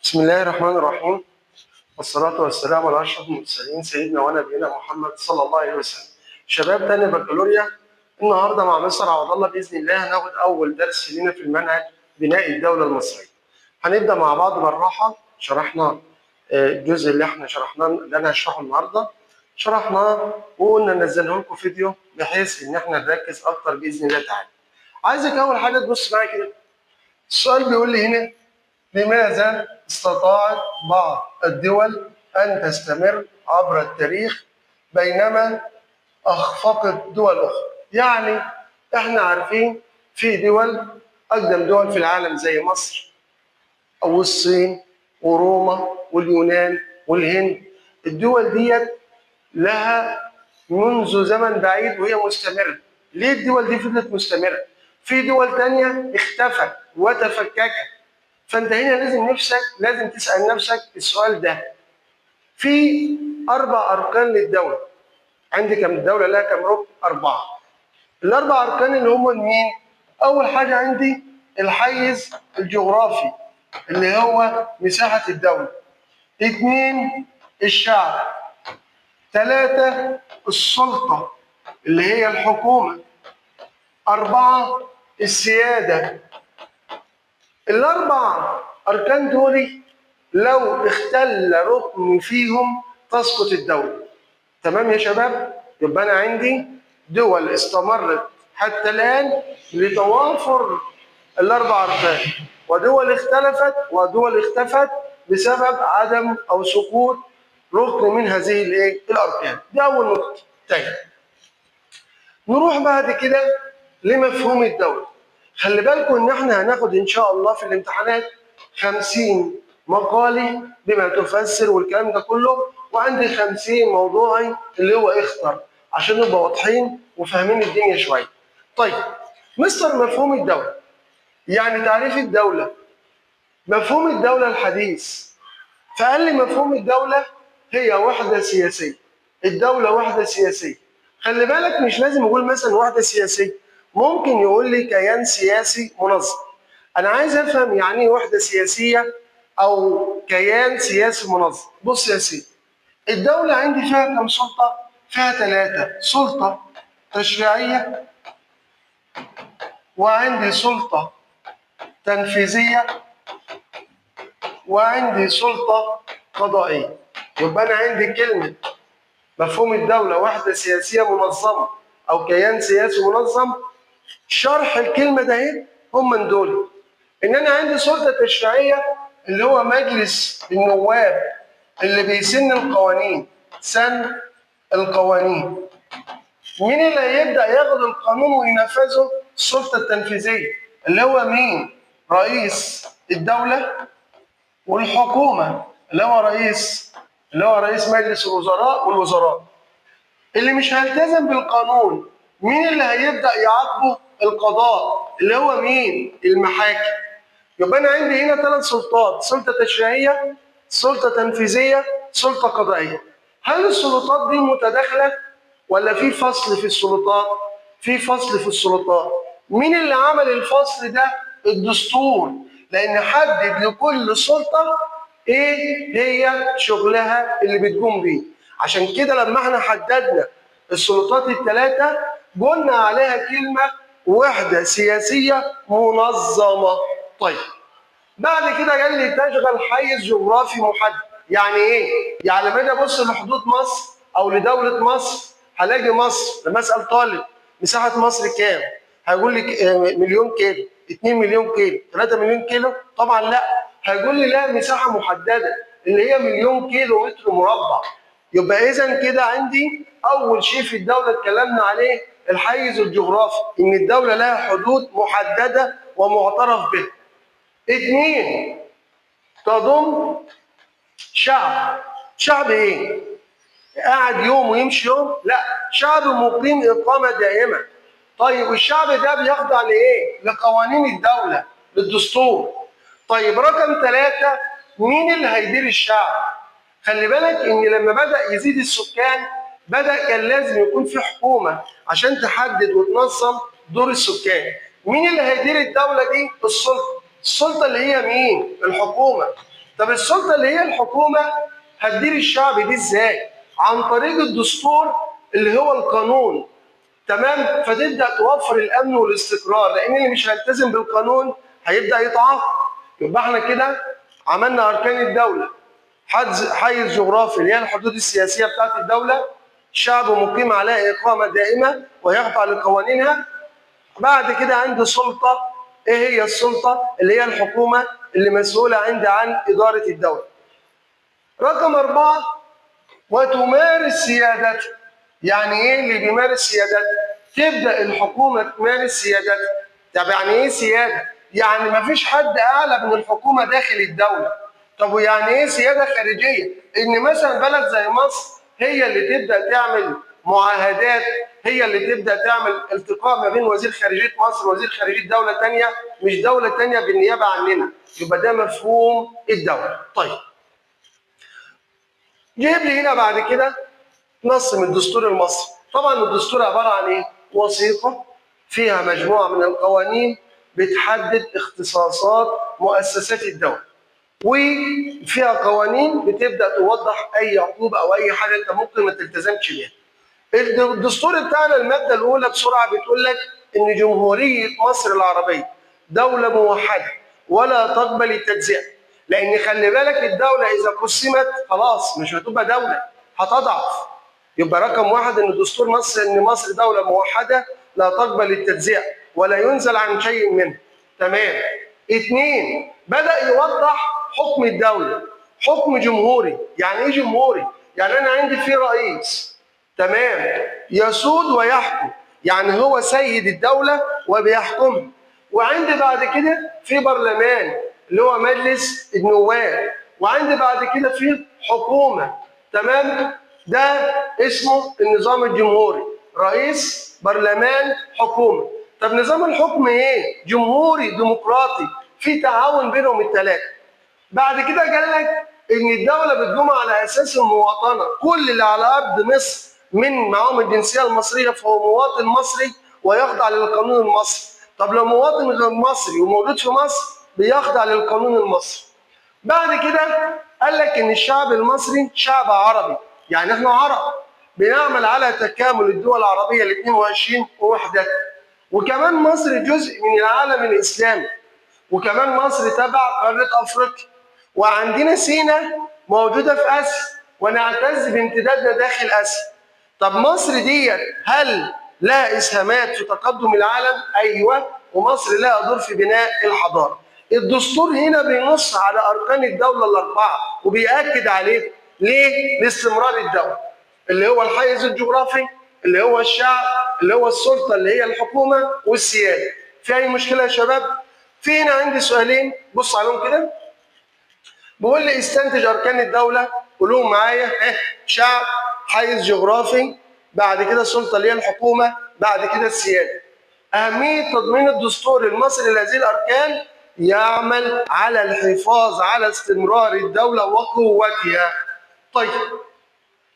بسم الله الرحمن الرحيم، والصلاة والسلام على أشرف المرسلين سيدنا ونبينا محمد صلى الله عليه وسلم. شباب تاني بكالوريا، النهارده مع مستر عوض الله بإذن الله هناخد أول درس لينا في المنهج بناء الدولة المصرية. هنبدأ مع بعض بالراحة. شرحنا الجزء اللي احنا شرحناه اللي أنا هشرحه النهارده، شرحناه وقلنا ننزله لكم فيديو بحيث إن احنا نركز أكتر بإذن الله تعالى. عايزك أول حاجة تبص معايا كده. السؤال بيقول لي هنا: لماذا استطاعت بعض الدول أن تستمر عبر التاريخ بينما أخفقت دول أخرى؟ يعني إحنا عارفين في دول أقدم دول في العالم زي مصر أو الصين وروما واليونان والهند. الدول ديت لها منذ زمن بعيد وهي مستمرة. ليه الدول دي فضلت مستمرة؟ في دول تانية اختفت وتفككت. فانت هنا لازم تسال نفسك السؤال ده. في 4 اركان للدوله. عندي كم الدوله لها كم ركن؟ 4. الاربع اركان اللي هم مين؟ اول حاجه عندي الحيز الجغرافي اللي هو مساحه الدوله. 2 الشعب. 3 السلطه اللي هي الحكومه. 4 السياده. الاربع اركان دول لو اختل ركن فيهم تسقط الدوله. تمام يا شباب؟ يبقى انا عندي دول استمرت حتى الان لتوافر الاربع اركان، ودول اختلفت ودول اختفت بسبب عدم او سقوط ركن من هذه الاركان. دي اول نقطه. طيب نروح بعد كده لمفهوم الدوله. خلي بالكم ان احنا هناخد ان شاء الله في الامتحانات 50 مقالي بما تفسر والكلام ده كله، وعندي 50 موضوعي اللي هو اختر عشان نبقى واضحين وفاهمين الدنيا شويه. طيب مستر مفهوم الدوله، يعني تعريف الدوله. مفهوم الدوله الحديث، فقال لي مفهوم الدوله هي وحده سياسيه. الدوله وحده سياسيه. خلي بالك مش لازم يقول مثلا وحده سياسيه، ممكن يقول لي كيان سياسي منظم. انا عايز افهم يعني ايه وحده سياسيه او كيان سياسي منظم. بص يا سيدي، الدوله عندي فيها كم سلطه؟ فيها 3: سلطه تشريعيه، وعندي سلطه تنفيذيه، وعندي سلطه قضائيه. يبقى انا عندي كلمه مفهوم الدوله وحده سياسيه منظمه او كيان سياسي منظم. شرح الكلمه ده اهي هم من دول. ان انا عندي سلطه تشريعيه اللي هو مجلس النواب اللي بيسن القوانين، سن القوانين. مين اللي هيبدا ياخد القانون وينفذه؟ السلطه التنفيذيه اللي هو مين؟ رئيس الدوله، والحكومه اللي هو رئيس مجلس الوزراء والوزراء. اللي مش هيلتزم بالقانون مين اللي هيبدا يعاقبه؟ القضاء اللي هو مين؟ المحاكم. يبقى انا عندي هنا 3 سلطات: سلطه تشريعيه، سلطه تنفيذيه، سلطه قضائيه. هل السلطات دي متداخله ولا في فصل في السلطات؟ في فصل في السلطات. مين اللي عمل الفصل ده؟ الدستور، لان حدد لكل سلطه ايه هي شغلها اللي بتقوم بيه. عشان كده لما احنا حددنا السلطات ال3 قلنا عليها كلمه وحده سياسيه منظمه. طيب بعد كده قال لي تشغل حيز جغرافي محدد. يعني ايه؟ يعني لما اجي ابص لحدود مصر او لدوله مصر هلاقي مصر، لما اسال طالب مساحه مصر كام؟ هيقول لي مليون كيلو، 2 مليون كيلو، 3 مليون كيلو؟ طبعا لا، هيقول لي لا، مساحه محدده اللي هي مليون كيلو متر مربع. يبقى اذا كده عندي اول شيء في الدوله اتكلمنا عليه الحيز الجغرافي، ان الدوله لها حدود محدده ومعترف بها. 2 تضم شعب. شعب ايه؟ قاعد يوم ويمشي يوم؟ لا، شعب مقيم اقامه دائمه. طيب والشعب ده بيخضع لايه؟ لقوانين الدوله، للدستور. طيب رقم 3 مين اللي هيدير الشعب؟ خلي بالك ان لما بدا يزيد السكان كان لازم يكون في حكومه عشان تحدد وتنظم دور السكان. مين اللي هيدير الدوله دي؟ السلطه. السلطه اللي هي مين؟ الحكومه. طب السلطه اللي هي الحكومه هتدير الشعب دي ازاي؟ عن طريق الدستور اللي هو القانون. تمام؟ فتبدا توفر الامن والاستقرار، لان اللي مش هيلتزم بالقانون هيبدا يتعاقب. يبقى احنا كده عملنا اركان الدوله: حيز جغرافي اللي هي الحدود السياسيه بتاعت الدوله، شعب مقيم عليها اقامه دائمه ويخضع لقوانينها. بعد كده عندي سلطه. ايه هي السلطه؟ اللي هي الحكومه اللي مسؤوله عندي عن اداره الدوله. رقم 4: وتمارس سيادتها. يعني ايه اللي بيمارس سيادتها؟ تبدا الحكومه تمارس سيادتها. طب يعني ايه سياده؟ يعني ما فيش حد اعلى من الحكومه داخل الدوله. طب ويعني ايه سياده خارجيه؟ ان مثلا بلد زي مصر هي اللي تبدا تعمل معاهدات، هي اللي تبدا تعمل التقاء ما بين وزير خارجيه مصر ووزير خارجيه دوله ثانيه، مش دوله ثانيه بالنيابه عننا. يبقى ده مفهوم الدوله. طيب، جيب لي هنا بعد كده نص من الدستور المصري. طبعا الدستور عباره عن ايه؟ وثيقه فيها مجموعه من القوانين بتحدد اختصاصات مؤسسات الدوله، وفيها قوانين بتبدا توضح اي عقوبه او اي حاجه انت ممكن ما تلتزمش بيها. الدستور بتاعنا الماده الاولى بسرعه بتقول لك ان جمهوريه مصر العربيه دوله موحده ولا تقبل التجزئه. لان خلي بالك الدوله اذا قسمت خلاص مش هتبقى دوله، هتضعف. يبقى رقم 1 ان الدستور نص ان مصر دوله موحده لا تقبل التجزئه ولا ينزل عن شيء منه. تمام. 2: بدأ يوضح حكم الدوله. حكم جمهوري. يعني ايه جمهوري؟ يعني انا عندي فيه رئيس، تمام، يسود ويحكم، يعني هو سيد الدولة وبيحكمها. وعندي بعد كده في برلمان اللي هو مجلس النواب، وعندي بعد كده في حكومة. تمام؟ ده اسمه النظام الجمهوري: رئيس، برلمان، حكومة. طب نظام الحكم ايه؟ جمهوري ديمقراطي، في تعاون بينهم الثلاثة. بعد كده قال لك ان الدوله بتقوم على اساس المواطنه، كل اللي على ارض مصر من معاهم الجنسيه المصريه فهو مواطن مصري ويخضع للقانون المصري. طب لو مواطن غير مصري وموجود في مصر بيخضع للقانون المصري. بعد كده قال لك ان الشعب المصري شعب عربي، يعني احنا عرب بنعمل على تكامل الدول العربيه ال 22 ووحدتها. وكمان مصر جزء من العالم الاسلامي، وكمان مصر تبع قاره افريقيا، وعندنا سينا موجوده في اسيا ونعتز بامتدادنا داخل اسيا. طب مصر ديت هل لها اسهامات في تقدم العالم؟ ايوه، ومصر لها دور في بناء الحضاره. الدستور هنا بينص على اركان الدوله الاربعه وبيأكد عليه. ليه؟ لاستمرار الدوله، اللي هو الحيز الجغرافي، اللي هو الشعب، اللي هو السلطه اللي هي الحكومه، والسياده. في اي مشكله يا شباب؟ في هنا عندي سؤالين بص عليهم كده. بيقول لي استنتج اركان الدوله، قولوهم معايا. شعب، حيز جغرافي، بعد كده السلطه اللي هي الحكومه، بعد كده السياده. اهميه تضمين الدستور المصري لهذه الاركان: يعمل على الحفاظ على استمرار الدوله وقوتها. طيب،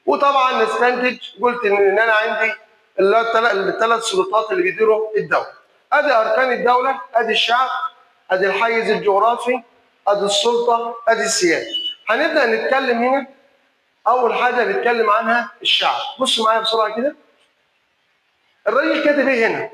وطبعا نستنتج، قلت ان انا عندي الثلاث سلطات اللي بيديروا الدوله. ادي اركان الدوله، ادي الشعب، ادي الحيز الجغرافي، ادي السلطه، ادي السياده. هنبدا نتكلم هنا. اول حاجه نتكلم عنها الشعب. بصوا معايا بسرعه كده. الراجل كاتب ايه هنا؟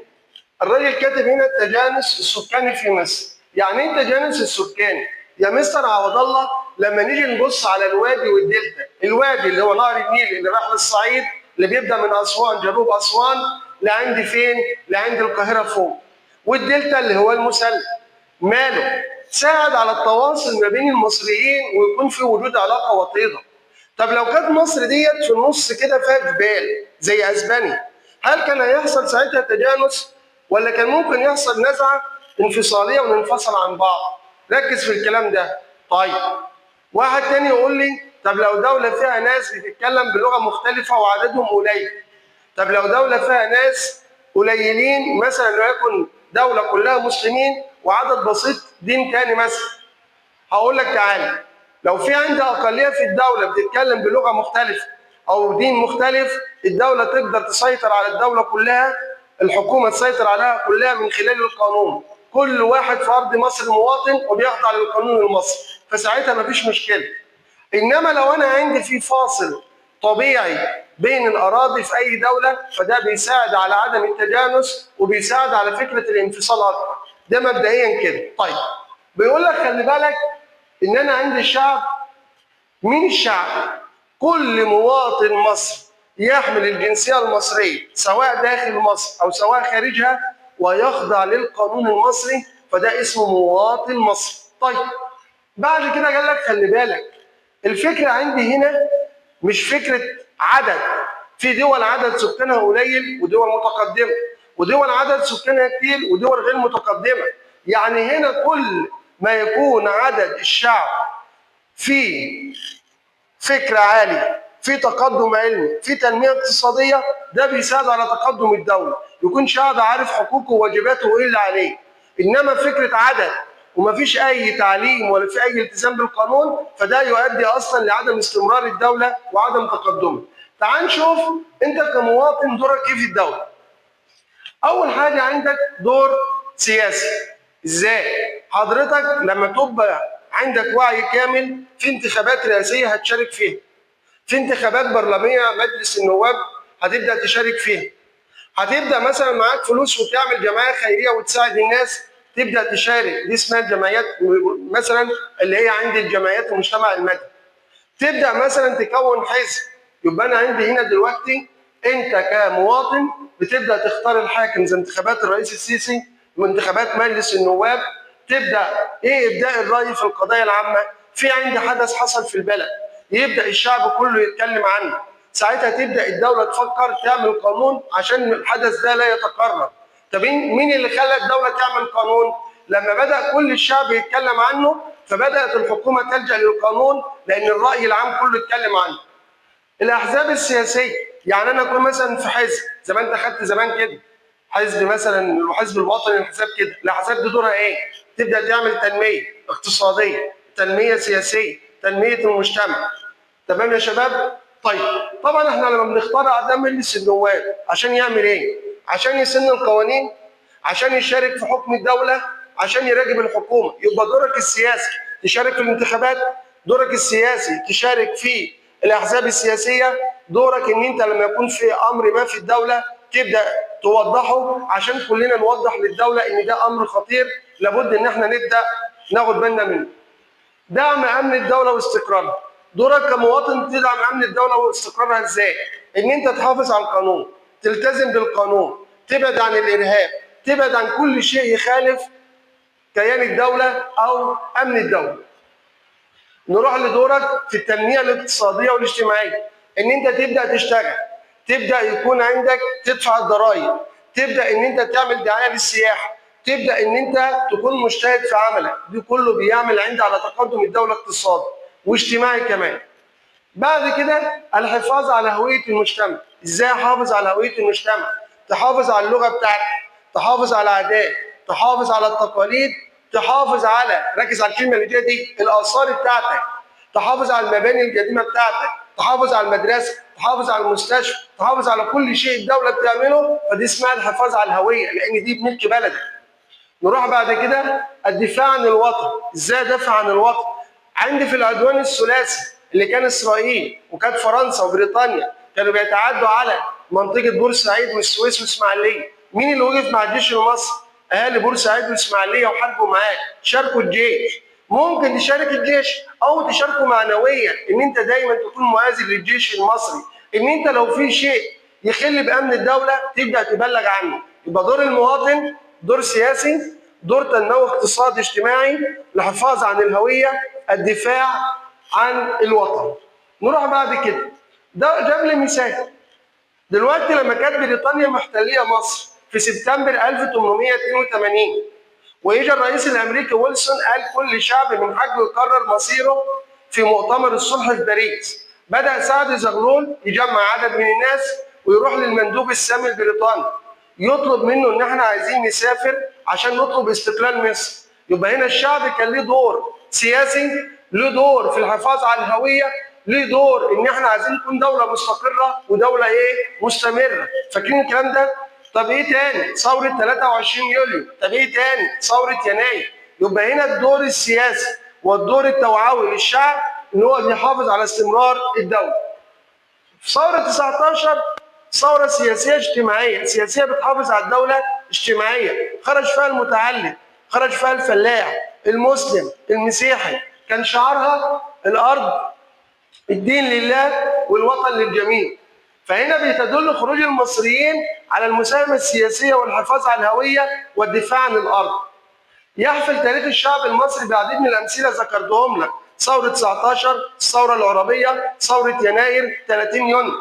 الراجل كاتب هنا التجانس السكاني في مصر. يعني ايه التجانس السكاني؟ يا مستر عوض الله، لما نيجي نبص على الوادي والدلتا، الوادي اللي هو نهر النيل اللي راح للصعيد، اللي بيبدا من اسوان، جنوب اسوان، لعند فين؟ لعند القاهره فوق. والدلتا اللي هو المثلث، ماله؟ ساعد على التواصل ما بين المصريين ويكون في وجود علاقه وطيده. طب لو كانت مصر ديت في النص كده فيها جبال زي اسبانيا، هل كان هيحصل ساعتها تجانس؟ ولا كان ممكن يحصل نزعه انفصاليه وننفصل عن بعض؟ ركز في الكلام ده. طيب، واحد تاني يقول لي طب لو دوله فيها ناس بتتكلم بلغه مختلفه وعددهم قليل. طب لو دوله فيها ناس قليلين، مثلا لو يكن دوله كلها مسلمين وعدد بسيط دين تاني مثلا، هقول لك تعالى، لو في عندي اقليه في الدوله بتتكلم بلغه مختلفه او دين مختلف، الدوله تقدر تسيطر على الدوله كلها، الحكومه تسيطر عليها كلها من خلال القانون. كل واحد في ارض مصر مواطن وبيخضع للقانون المصري، فساعتها مفيش مشكله. انما لو انا عندي في فاصل طبيعي بين الاراضي في اي دوله، فده بيساعد على عدم التجانس وبيساعد على فكره الانفصال اكتر. ده مبدئيا كده. طيب بيقول لك خلي بالك ان انا عندي الشعب. مين الشعب؟ كل مواطن مصري يحمل الجنسيه المصريه سواء داخل مصر او سواء خارجها ويخضع للقانون المصري، فده اسمه مواطن مصري. طيب بعد كده قال لك خلي بالك الفكره عندي هنا مش فكره عدد. في دول عدد سكانها قليل ودول متقدمه، ودول عدد سكانها كتير ودول غير متقدمه. يعني هنا كل ما يكون عدد الشعب في فكر عالي، في تقدم علمي، في تنميه اقتصاديه، ده بيساعد على تقدم الدوله. يكون شعب عارف حقوقه وواجباته وايه اللي عليه. انما فكره عدد ومفيش اي تعليم ولا في اي التزام بالقانون، فده يؤدي اصلا لعدم استمرار الدوله وعدم تقدمها. تعال نشوف انت كمواطن دورك ايه في الدوله. اول حاجه عندك دور سياسي. ازاي؟ حضرتك لما تبقى عندك وعي كامل في انتخابات رئاسيه هتشارك فيها، في انتخابات برلمانيه مجلس النواب هتبدا تشارك فيها، هتبدا مثلا معاك فلوس وتعمل جمعيه خيريه وتساعد الناس تبدا تشارك. دي اسمها الجمعيات مثلا اللي هي عند الجمعيات المجتمع المدني. تبدا مثلا تكون حزب. يبقى انا عندي هنا دلوقتي انت كمواطن بتبدا تختار الحاكم زي انتخابات الرئيس السيسي وانتخابات مجلس النواب. تبدا ايه؟ ابداء الراي في القضايا العامه. في عندي حدث حصل في البلد يبدا الشعب كله يتكلم عنه، ساعتها تبدا الدوله تفكر تعمل قانون عشان الحدث ده لا يتكرر. طب مين اللي خلى الدوله تعمل قانون؟ لما بدا كل الشعب يتكلم عنه فبدات الحكومه تلجا للقانون لان الراي العام كله اتكلم عنه. الاحزاب السياسيه، يعني انا اكون مثلا في حزب زي ما انت خدت زمان كده، حزب مثلا الحزب الوطني الاحزاب كده. الاحزاب دي دورها ايه؟ تبدا تعمل تنميه اقتصاديه، تنميه سياسيه، تنميه المجتمع. تمام يا شباب؟ طيب طبعا احنا لما بنختار اعضاء مجلس النواب عشان يعمل ايه؟ عشان يسن القوانين، عشان يشارك في حكم الدوله، عشان يراقب الحكومه. يبقى دورك السياسي تشارك في الانتخابات، دورك السياسي تشارك في الاحزاب السياسيه، دورك ان انت لما يكون في امر ما في الدوله تبدا توضحه عشان كلنا نوضح للدوله ان ده امر خطير لابد ان احنا نبدا ناخد بالنا منه. دعم امن الدوله واستقرارها. دورك كمواطن تدعم امن الدوله واستقرارها ازاي؟ ان انت تحافظ على القانون، تلتزم بالقانون، تبعد عن الارهاب، تبعد عن كل شيء يخالف كيان الدوله او امن الدوله. نروح لدورك في التنميه الاقتصاديه والاجتماعيه. ان انت تبدا تشتغل، تبدا يكون عندك تدفع الضرائب، تبدا ان انت تعمل دعايه للسياحه، تبدا ان انت تكون مجتهد في عملك. دي كله بيعمل عندي على تقدم الدوله اقتصادي واجتماعي كمان. بعد كده الحفاظ على هويه المجتمع. ازاي احافظ على هويه المجتمع؟ تحافظ على اللغه بتاعتك، تحافظ على العادات، تحافظ على التقاليد، تحافظ على، ركز على الكلمه اللي جايه دي، الاثار بتاعتك، تحافظ على المباني القديمه بتاعتك، تحافظ على المدرسه، تحافظ على المستشفى، تحافظ على كل شيء الدوله بتعمله. فدي اسمها الحفاظ على الهويه لان دي ملك بلدك. نروح بعد كده الدفاع عن الوطن. ازاي ادافع عن الوطن؟ عندي في العدوان الثلاثي اللي كان اسرائيل وكانت فرنسا وبريطانيا كانوا بيتعدوا على منطقه بورسعيد والسويس واسماعيليه. مين اللي وقف مع الجيش المصري؟ اهالي بورسعيد والاسماعيليه وحاربوا معاه، شاركوا الجيش. ممكن تشارك الجيش او تشاركه معنويا ان انت دايما تكون مؤازر للجيش المصري، ان انت لو في شيء يخل بامن الدوله تبدا تبلغ عنه. يبقى دور المواطن دور سياسي، دور تنموي اقتصادي اجتماعي، الحفاظ عن الهويه، الدفاع عن الوطن. نروح بعد كده، ده جاب لي مثال. دلوقتي لما كانت بريطانيا محتليه مصر في سبتمبر 1882 ويجي الرئيس الامريكي ويلسون قال كل شعب من حقه يقرر مصيره في مؤتمر الصلح في باريس. بدا سعد زغلول يجمع عدد من الناس ويروح للمندوب السامي البريطاني يطلب منه ان احنا عايزين نسافر عشان نطلب استقلال مصر. يبقى هنا الشعب كان ليه دور سياسي، له دور في الحفاظ على الهويه، ليه دور ان احنا عايزين نكون دوله مستقره ودوله ايه؟ مستمره. فاكرين الكلام ده؟ طب ايه تاني؟ ثورة 23 يوليو. طب ايه تاني؟ ثورة يناير. يبقى هنا الدور السياسي والدور التوعوي للشعب ان هو بيحافظ على استمرار الدولة. في ثورة 19 ثورة سياسية اجتماعية، سياسية بتحافظ على الدولة اجتماعية، خرج فيها المتعلم، خرج فيها الفلاح، المسلم، المسيحي، كان شعارها الأرض الدين لله والوطن للجميع. فهنا بتدل خروج المصريين على المساهمة السياسية والحفاظ على الهوية والدفاع عن الأرض. يحفل تاريخ الشعب المصري بعديد من الأمثلة ذكرتهم لك: ثورة 19، الثورة العربية، ثورة يناير، 30 يونيو.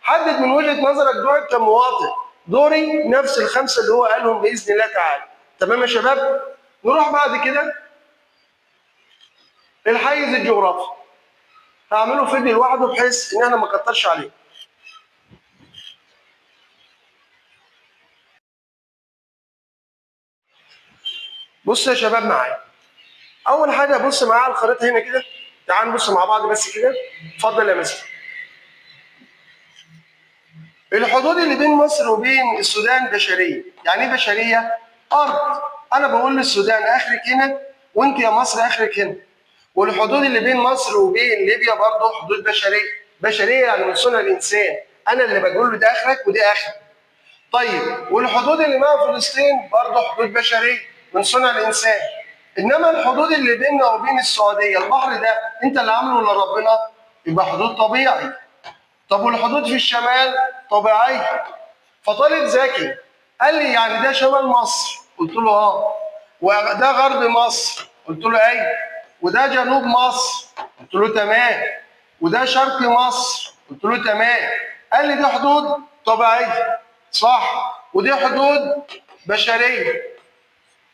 حدد من وجهة نظرك دورك كمواطن. دوري نفس الخمسة اللي هو قالهم بإذن الله تعالى. تمام يا شباب؟ نروح بعد كده الحيز الجغرافي. هعمله فيديو لوحده بحيث ان احنا ما نكترش عليه. بص يا شباب معايا. اول حاجه بص معايا على الخريطه هنا كده. تعال نبص مع بعض بس كده. اتفضل يا مستر. الحدود اللي بين مصر وبين السودان بشريه. يعني ايه بشريه؟ ارض. انا بقول للسودان اخرك هنا وانت يا مصر اخرك هنا. والحدود اللي بين مصر وبين ليبيا برضه حدود بشريه. بشريه يعني من صنع الانسان. انا اللي بقول له ده اخرك وده اخرك. طيب والحدود اللي مع فلسطين برضه حدود بشريه من صنع الانسان. انما الحدود اللي بيننا وبين السعوديه، البحر ده انت اللي عامله ولا ربنا؟ يبقى حدود طبيعي. طب والحدود في الشمال طبيعيه. فطالب ذكي قال لي يعني ده شمال مصر؟ قلت له اه. وده غرب مصر؟ قلت له ايوه. وده جنوب مصر؟ قلت له تمام. وده شرق مصر؟ قلت له تمام. قال لي دي حدود طبيعيه. صح. ودي حدود بشريه.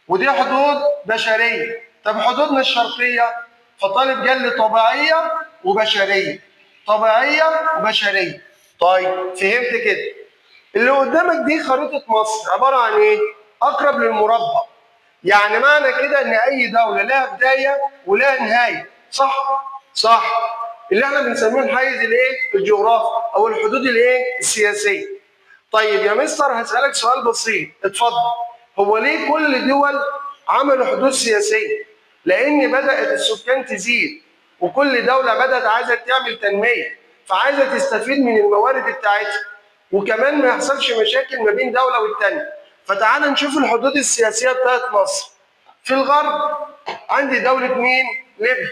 ودي حدود بشريه. طب حدودنا الشرقيه؟ فطالب قال لي طبيعيه وبشريه. طبيعيه وبشريه. طيب فهمت كده. اللي قدامك دي خريطة مصر عبارة عن إيه؟ أقرب للمربع. يعني معنى كده إن أي دولة لها بداية ولها نهاية، صح؟ صح. اللي إحنا بنسميه الحيز الإيه؟ الجغرافي أو الحدود الإيه؟ السياسية. طيب يا مستر هسألك سؤال بسيط، اتفضل. هو ليه كل دول عملوا حدود سياسية؟ لأن بدأت السكان تزيد وكل دولة بدأت عايزة تعمل تنمية، فعايزة تستفيد من الموارد بتاعتها وكمان ما يحصلش مشاكل ما بين دولة والتانية. فتعال نشوف الحدود السياسية بتاعت مصر. في الغرب عندي دولة مين؟ ليبيا.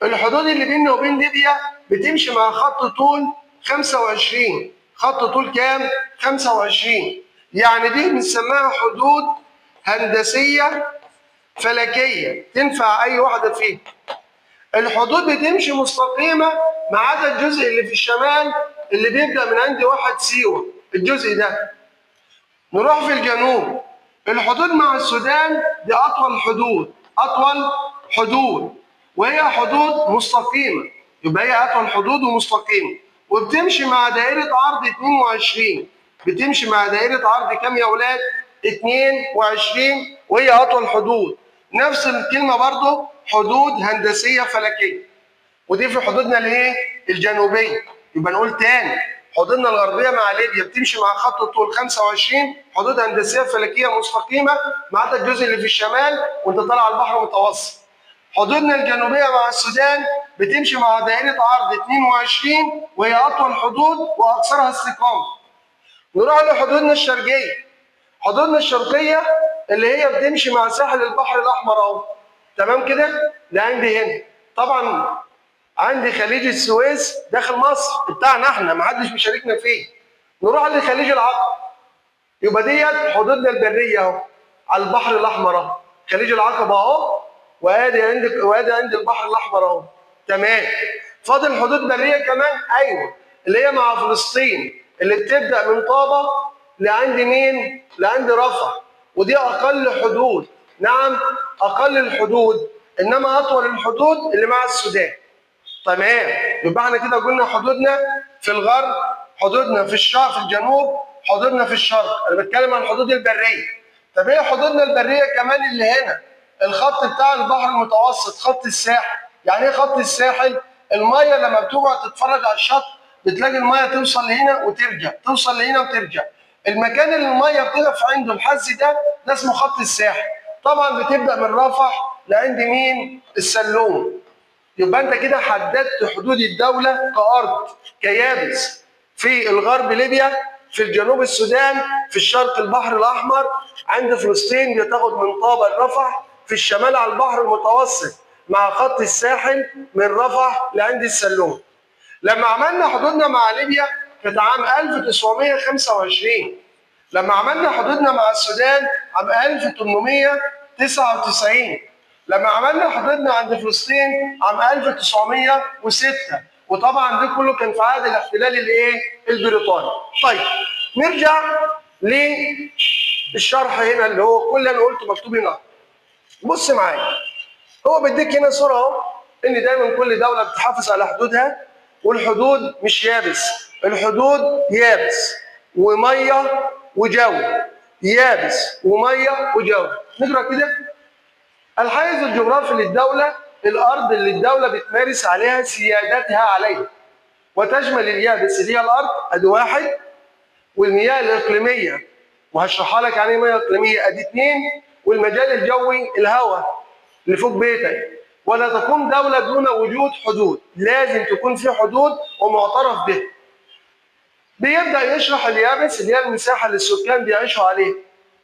الحدود اللي بيننا وبين ليبيا بتمشي مع خط طول 25. خط طول كام؟ 25. يعني دي بنسميها حدود هندسية فلكية تنفع أي واحدة فيهم. الحدود بتمشي مستقيمة ما عدا الجزء اللي في الشمال اللي بيبدأ من عند واحد سيوة، الجزء ده. نروح في الجنوب. الحدود مع السودان دي أطول حدود. أطول حدود. وهي حدود مستقيمة. يبقى هي أطول حدود ومستقيمة. وبتمشي مع دائرة عرض 22. بتمشي مع دائرة عرض كام يا أولاد؟ 22 وهي أطول حدود. نفس الكلمة برضه حدود هندسية فلكية. ودي في حدودنا الايه؟ الجنوبيه. يبقى نقول تاني حدودنا الغربيه مع ليبيا بتمشي مع خط الطول 25 حدود هندسيه فلكيه مستقيمه ما عدا الجزء اللي في الشمال وانت طالع على البحر المتوسط. حدودنا الجنوبيه مع السودان بتمشي مع دائره عرض 22 وهي اطول حدود واكثرها استقامه. نروح لحدودنا الشرقيه. حدودنا الشرقيه اللي هي بتمشي مع ساحل البحر الاحمر اهو. تمام كده؟ ده عندي هنا. طبعا عندي خليج السويس داخل مصر بتاعنا احنا ما حدش بيشاركنا فيه. نروح لخليج العقبه. يبقى ديت حدودنا البريه اهو على البحر الاحمر اهو. خليج العقبه اهو وادي عند البحر الاحمر اهو. تمام. فاضل حدود بريه كمان، ايوه، اللي هي مع فلسطين اللي بتبدا من طابه لعند مين؟ لعند رفح. ودي اقل حدود. نعم اقل الحدود، انما اطول الحدود اللي مع السودان. تمام. يبقى احنا كده قلنا حدودنا في الغرب، حدودنا في الشرق، في الجنوب، حدودنا في الشرق. انا بتكلم عن الحدود البريه. طب ايه حدودنا البريه كمان اللي هنا؟ الخط بتاع البحر المتوسط، خط الساحل. يعني ايه خط الساحل؟ الميه لما بتقعد تتفرج على الشط بتلاقي الميه توصل لهنا وترجع، توصل لهنا وترجع. المكان اللي الميه بتقف عنده الحز ده اسمه خط الساحل. طبعا بتبدا من رفح لعند مين؟ السلوم. يبقى انت كده حددت حدود الدوله كارض، كيابس. في الغرب ليبيا، في الجنوب السودان، في الشرق البحر الاحمر، عند فلسطين بتاخد من طابا لرفح، في الشمال على البحر المتوسط مع خط الساحل من رفح لعند السلوم. لما عملنا حدودنا مع ليبيا كانت عام 1925. لما عملنا حدودنا مع السودان عام 1899. لما عملنا حدودنا عند فلسطين عام 1906. وطبعا ده كله كان في عهد الاحتلال الايه؟ البريطاني. طيب نرجع للشرح هنا اللي هو كل اللي انا قلته مكتوب هنا. بص معايا، هو بيديك هنا صوره اهو ان دايما كل دوله بتحافظ على حدودها، والحدود مش يابس، الحدود يابس وميه وجو. يابس وميه وجو. نقرا كده: الحيز الجغرافي للدوله الارض اللي الدوله بتمارس عليها سيادتها عليها، وتشمل اليابس اللي هي الارض ادي واحد، والمياه الاقليميه وهشرحها لك يعني ايه مياه اقليميه ادي اثنين، والمجال الجوي الهواء اللي فوق بيتك. ولا تقوم دوله دون وجود حدود، لازم تكون في حدود ومعترف به. بيبدا يشرح اليابس اللي هي المساحه اللي السكان بيعيشوا عليها.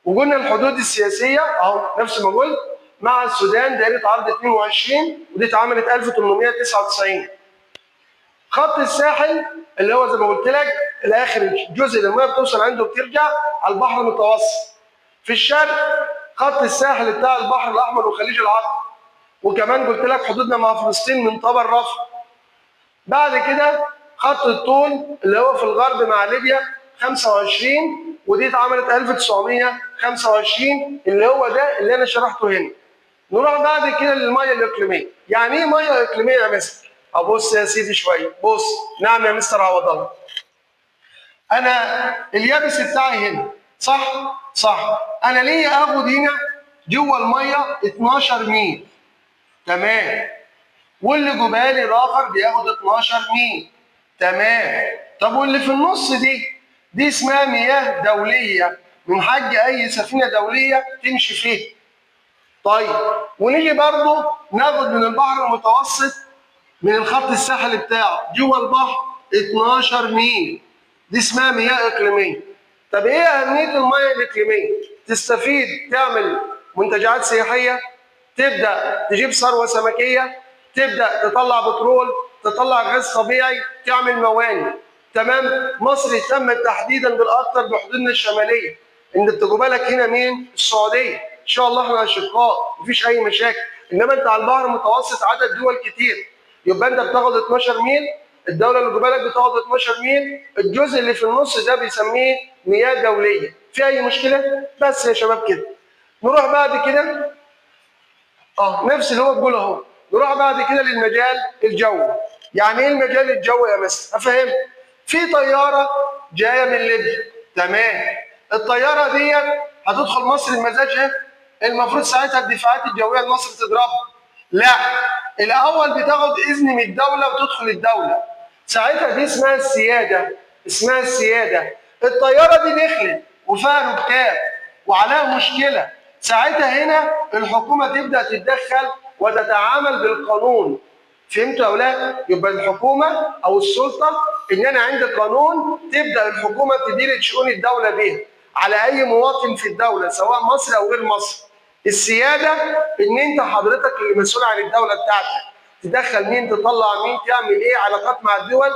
وقلنا الحدود السياسيه اهو نفس ما قلت، مع السودان دائره عرض 22 ودي اتعملت 1899. خط الساحل اللي هو زي ما قلت لك الاخر الجزء اللي الميه بتوصل عنده بترجع على البحر المتوسط. في الشرق خط الساحل بتاع البحر الاحمر وخليج العقبه. وكمان قلت لك حدودنا مع فلسطين من طابا لرفح. بعد كده خط الطول اللي هو في الغرب مع ليبيا 25 ودي اتعملت 1925 اللي هو ده اللي انا شرحته هنا. نروح بعد كده للميه الاقليميه. يعني ايه ميه اقليميه يا مستر؟ ابص يا سيدي شويه، بص. نعم يا مستر عوض الله. انا اليابس بتاعي هنا صح؟ صح. انا ليا اخد هنا جوه الميه 12 ميل. تمام. واللي جبالي الاخر بياخد 12 ميل. تمام. طب واللي في النص دي اسمها مياه دوليه، من حق اي سفينه دوليه تمشي فيها. طيب ونيجي برضه ناخد من البحر المتوسط من الخط الساحلي بتاعه جوه البحر 12 ميل. دي اسمها مياه اقليميه. طب ايه اهميه المياه الاقليميه؟ تستفيد، تعمل منتجعات سياحيه، تبدا تجيب ثروه سمكيه، تبدا تطلع بترول، تطلع غاز طبيعي، تعمل موانئ. تمام. مصر اهتمت تحديدا بالاكثر بحدودنا الشماليه. ان بالك هنا مين؟ السعوديه. ان شاء الله احنا اشقاء مفيش اي مشاكل. انما انت على البحر المتوسط عدد دول كتير. يبقى انت بتاخد 12 ميل، الدوله اللي جبالك بتاخد 12 ميل، الجزء اللي في النص ده بيسميه مياه دوليه. في اي مشكله؟ بس يا شباب كده. نروح بعد كده نفس اللي هو بيقوله اهو. نروح بعد كده للمجال الجوي. يعني ايه المجال الجوي يا مستر؟ افهم. في طياره جايه من ليبيا. تمام. الطياره ديت هتدخل مصر بمزاجها؟ المفروض ساعتها الدفاعات الجويه لمصر تضربها. لا، الاول بتاخد اذن من الدوله وتدخل الدوله. ساعتها دي اسمها السياده. اسمها السياده. الطياره دي دخلت وفيها ركاب وعليها مشكله. ساعتها هنا الحكومه تبدا تتدخل وتتعامل بالقانون. فهمتوا يا اولاد؟ يبقى الحكومه او السلطه ان انا عندي قانون تبدا الحكومه تدير شؤون الدوله به على اي مواطن في الدوله سواء مصري او غير مصري. السياده ان انت حضرتك اللي مسؤول عن الدوله بتاعتك. تدخل مين، تطلع مين، تعمل ايه، علاقات مع الدول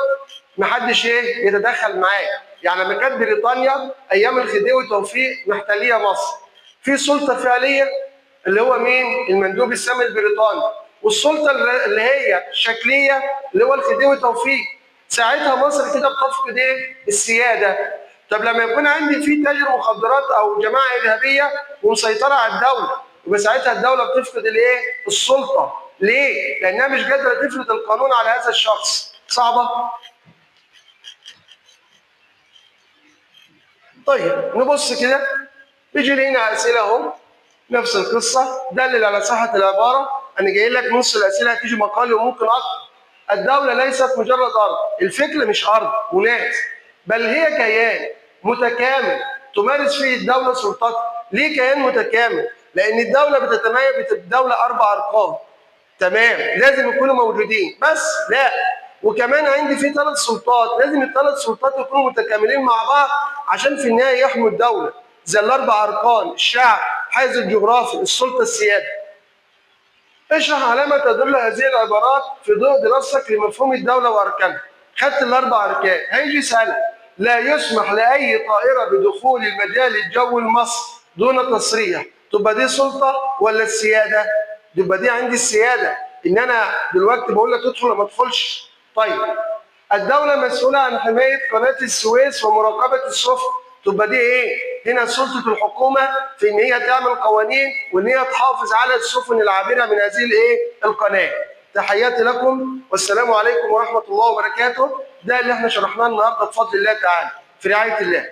محدش ايه يتدخل معاك. يعني لما كانت بريطانيا ايام الخديوي توفيق محتليه مصر، في سلطه فعليه اللي هو مين؟ المندوب السامي البريطاني، والسلطه اللي هي شكليه اللي هو الخديوي توفيق. ساعتها مصر كده بتفقد ايه؟ السياده. طب لما يكون عندي في تاجر مخدرات او جماعه ارهابيه ومسيطره على الدوله، يبقى ساعتها الدوله بتفقد الايه؟ السلطه. ليه؟ لانها مش قادره تفرض القانون على هذا الشخص. صعبه؟ طيب نبص كده، بيجي لنا اسئله اهو نفس القصه. دلل على صحه العباره. انا جاي لك نص الاسئله هتيجي مقالي وممكن اكتر. الدوله ليست مجرد ارض، الفكر مش ارض وناس، بل هي كيان متكامل تمارس فيه الدوله سلطتها. ليه كيان متكامل؟ لان الدوله بتتميز بالدوله 4 اركان، تمام، لازم يكونوا موجودين. بس لا، وكمان عندي في 3 سلطات، لازم ال3 سلطات يكونوا متكاملين مع بعض عشان في النهايه يحموا الدوله، زي ال4 اركان: الشعب، الحيز الجغرافي، السلطه، السياده. اشرح على ما تدل هذه العبارات في ضوء دراستك لمفهوم الدوله واركانها. خدت ال4 اركان، هيجي يسالك: لا يسمح لاي طائره بدخول المجال الجوي لمصر دون تصريح، تبقى دي سلطه ولا السياده؟ يبقى دي عندي السياده، ان انا دلوقتي بقول لك ادخل ولا ما تدخلش. طيب، الدوله مسؤوله عن حمايه قناه السويس ومراقبه السفن، تبقى دي ايه؟ هنا سلطه الحكومه في ان هي تعمل قوانين وان هي تحافظ على السفن العابره من هذه الايه؟ القناه. تحياتي لكم والسلام عليكم ورحمه الله وبركاته. ده اللي احنا شرحناه النهارده بفضل الله تعالى، في رعايه الله.